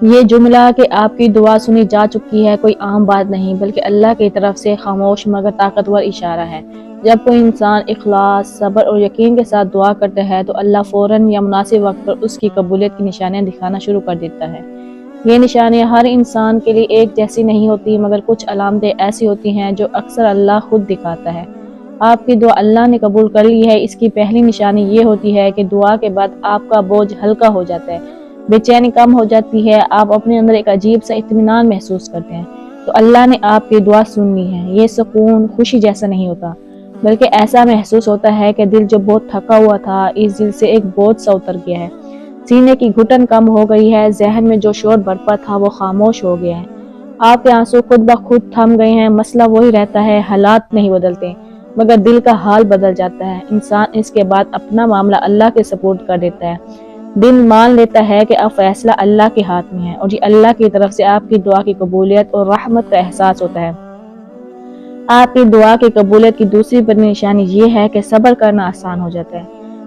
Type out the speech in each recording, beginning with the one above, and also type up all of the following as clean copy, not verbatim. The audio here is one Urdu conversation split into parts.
یہ جملہ کہ آپ کی دعا سنی جا چکی ہے کوئی عام بات نہیں، بلکہ اللہ کی طرف سے خاموش مگر طاقتور اشارہ ہے۔ جب کوئی انسان اخلاص، صبر اور یقین کے ساتھ دعا کرتا ہے تو اللہ فوراً یا مناسب وقت پر اس کی قبولیت کی نشانیاں دکھانا شروع کر دیتا ہے۔ یہ نشانیاں ہر انسان کے لیے ایک جیسی نہیں ہوتی، مگر کچھ علامتیں ایسی ہوتی ہیں جو اکثر اللہ خود دکھاتا ہے۔ آپ کی دعا اللہ نے قبول کر لی ہے، اس کی پہلی نشانی یہ ہوتی ہے کہ دعا کے بعد آپ کا بوجھ ہلکا ہو جاتا ہے، بے چینی کم ہو جاتی ہے، آپ اپنے اندر ایک عجیب سا اطمینان محسوس کرتے ہیں، تو اللہ نے آپ کی دعا سن لی ہے۔ یہ سکون خوشی جیسا نہیں ہوتا، بلکہ ایسا محسوس ہوتا ہے کہ دل جو بہت تھکا ہوا تھا، اس دل سے ایک بوجھ سا اتر گیا ہے، سینے کی گھٹن کم ہو گئی ہے، ذہن میں جو شور برپا تھا وہ خاموش ہو گیا ہے، آپ کے آنسو خود بخود تھم گئے ہیں۔ مسئلہ وہی رہتا ہے، حالات نہیں بدلتے، مگر دل کا حال بدل جاتا ہے۔ انسان اس کے بعد اپنا معاملہ اللہ کے سپرد کر دیتا ہے، دل مان لیتا ہے کہ اب فیصلہ اللہ کے ہاتھ میں ہے، اور یہ اللہ کی طرف سے آپ کی دعا کی قبولیت اور رحمت کا احساس ہوتا ہے۔ آپ کی دعا کی قبولیت کی دوسری بڑی نشانی یہ ہے کہ صبر کرنا آسان ہو جاتا ہے۔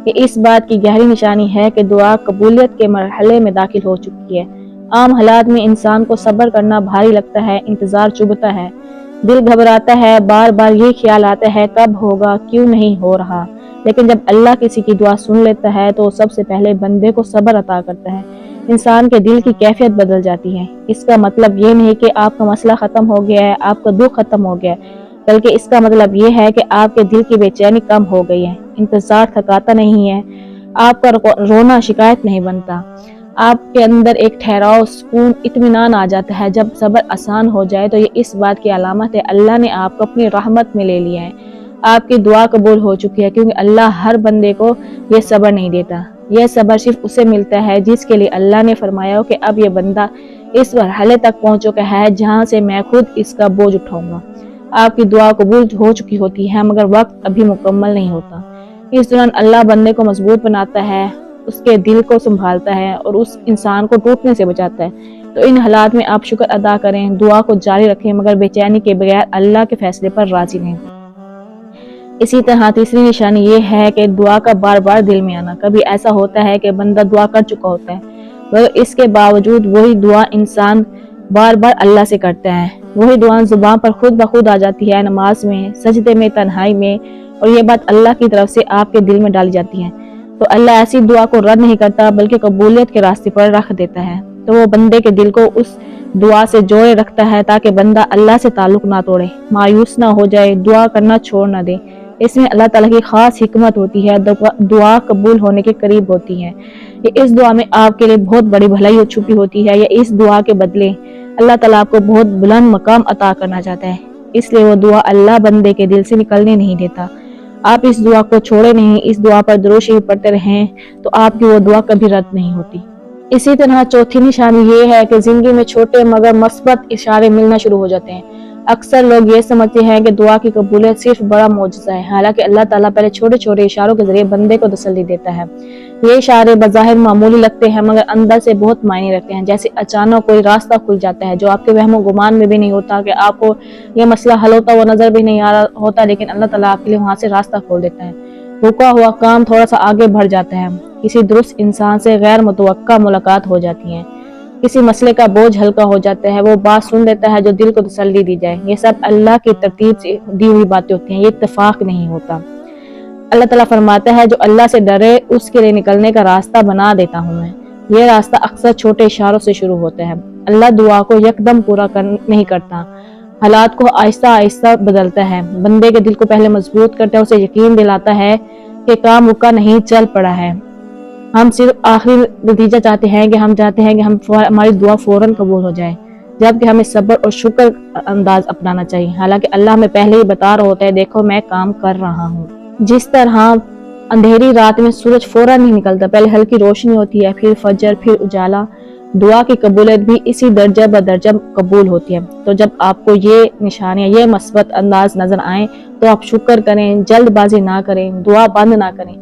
یہ اس بات کی گہری نشانی ہے کہ دعا قبولیت کے مرحلے میں داخل ہو چکی ہے۔ عام حالات میں انسان کو صبر کرنا بھاری لگتا ہے، انتظار چبھتا ہے، دل گھبراتا ہے، بار بار یہ خیال آتا ہے کب ہوگا، کیوں نہیں ہو رہا۔ لیکن جب اللہ کسی کی دعا سن لیتا ہے تو سب سے پہلے بندے کو صبر عطا کرتا ہے۔ انسان کے دل کی کیفیت بدل جاتی ہے۔ اس کا مطلب یہ نہیں کہ آپ کا مسئلہ ختم ہو گیا ہے، آپ کا دکھ ختم ہو گیا ہے، بلکہ اس کا مطلب یہ ہے کہ آپ کے دل کی بے چینی کم ہو گئی ہے، انتظار تھکاتا نہیں ہے، آپ کا رونا شکایت نہیں بنتا، آپ کے اندر ایک ٹھہراؤ، سکون، اطمینان آ جاتا ہے۔ جب صبر آسان ہو جائے تو یہ اس بات کی علامت ہے اللہ نے آپ کو اپنی رحمت میں لے لیا ہے، آپ کی دعا قبول ہو چکی ہے، کیونکہ اللہ ہر بندے کو یہ صبر نہیں دیتا۔ یہ صبر صرف اسے ملتا ہے جس کے لیے اللہ نے فرمایا ہو کہ اب یہ بندہ اس مرحلے تک پہنچ چکا ہے جہاں سے میں خود اس کا بوجھ اٹھاؤں گا۔ آپ کی دعا قبول ہو چکی ہوتی ہے، مگر وقت ابھی مکمل نہیں ہوتا۔ اس دوران اللہ بندے کو مضبوط بناتا ہے، اس کے دل کو سنبھالتا ہے اور اس انسان کو ٹوٹنے سے بچاتا ہے۔ تو ان حالات میں آپ شکر ادا کریں، دعا کو جاری رکھیں، مگر بے چینی کے بغیر اللہ کے فیصلے پر راضی رہیں۔ اسی طرح تیسری نشانی یہ ہے کہ دعا کا بار بار دل میں آنا۔ کبھی ایسا ہوتا ہے کہ بندہ دعا کر چکا ہوتا ہے، مگر اس کے باوجود وہی دعا انسان بار بار اللہ سے کرتا ہے، وہی دعا زبان پر خود بخود آ جاتی ہے، نماز میں، سجدے میں، تنہائی میں، اور یہ بات اللہ کی طرف سے آپ کے دل میں ڈالی جاتی ہے، تو اللہ ایسی دعا کو رد نہیں کرتا بلکہ قبولیت کے راستے پر رکھ دیتا ہے۔ تو وہ بندے کے دل کو اس دعا سے جوڑے رکھتا ہے تاکہ بندہ اللہ سے تعلق نہ توڑے، مایوس نہ ہو جائے، دعا کرنا چھوڑ نہ دے۔ اس میں اللہ تعالیٰ کی خاص حکمت ہوتی ہے، دعا قبول ہونے کے قریب ہوتی ہے۔ یہ اس دعا میں آپ کے لیے بہت بڑی بھلائی چھپی ہوتی ہے، یا اس دعا کے بدلے اللہ تعالیٰ آپ کو بہت بلند مقام عطا کرنا چاہتا ہے، اس لیے وہ دعا اللہ بندے کے دل سے نکلنے نہیں دیتا۔ آپ اس دعا کو چھوڑے نہیں، اس دعا پر درود شریف پڑھتے رہیں تو آپ کی وہ دعا کبھی رد نہیں ہوتی۔ اسی طرح چوتھی نشانی یہ ہے کہ زندگی میں چھوٹے مگر مثبت اشارے ملنا شروع ہو جاتے ہیں۔ اکثر لوگ یہ سمجھتے ہیں کہ دعا کی قبولیت صرف بڑا معجزہ ہے، حالانکہ اللہ تعالیٰ پہلے چھوٹے چھوٹے اشاروں کے ذریعے بندے کو تسلی دیتا ہے۔ یہ اشارے بظاہر معمولی لگتے ہیں مگر اندر سے بہت معنی رکھتے ہیں، جیسے اچانک کوئی راستہ کھل جاتا ہے جو آپ کے وہم و گمان میں بھی نہیں ہوتا کہ آپ کو یہ مسئلہ حل ہوتا وہ نظر بھی نہیں آ رہا ہوتا، لیکن اللہ تعالیٰ آپ کے لیے وہاں سے راستہ کھول دیتا ہے، رکا ہوا کام تھوڑا سا آگے بڑھ جاتا ہے، کسی درست انسان سے غیر متوقع ملاقات ہو جاتی ہے، کسی مسئلے کا بوجھ ہلکا ہو جاتا ہے، وہ بات سن لیتا ہے جو دل کو تسلی دی جائے۔ یہ سب اللہ کی ترتیب سے دی ہوئی باتیں ہوتی ہیں، یہ اتفاق نہیں ہوتا۔ اللہ تعالیٰ فرماتا ہے جو اللہ سے ڈرے اس کے لیے نکلنے کا راستہ بنا دیتا ہوں میں۔ یہ راستہ اکثر چھوٹے اشاروں سے شروع ہوتا ہے۔ اللہ دعا کو یکدم پورا نہیں کرتا، حالات کو آہستہ آہستہ بدلتا ہے، بندے کے دل کو پہلے مضبوط کرتا ہے، اسے یقین دلاتا ہے کہ کام رکا نہیں، چل پڑا ہے۔ ہم صرف آخری نتیجہ چاہتے ہیں کہ ہماری دعا فوراً قبول ہو جائے، جبکہ ہمیں صبر اور شکر انداز اپنانا چاہیے، حالانکہ اللہ ہمیں پہلے ہی بتا رہا ہوتا ہے دیکھو میں کام کر رہا ہوں۔ جس طرح اندھیری رات میں سورج فوراً نہیں نکلتا، پہلے ہلکی روشنی ہوتی ہے، پھر فجر، پھر اجالا، دعا کی قبولیت بھی اسی درجہ بدرجہ قبول ہوتی ہے۔ تو جب آپ کو یہ نشانیاں، یہ مثبت انداز نظر آئیں تو آپ شکر کریں، جلد بازی نہ کریں، دعا بند نہ کریں،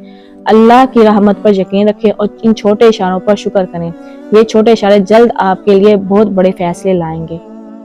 اللہ کی رحمت پر یقین رکھیں اور ان چھوٹے اشاروں پر شکر کریں۔ یہ چھوٹے اشارے جلد آپ کے لیے بہت بڑے فیصلے لائیں گے۔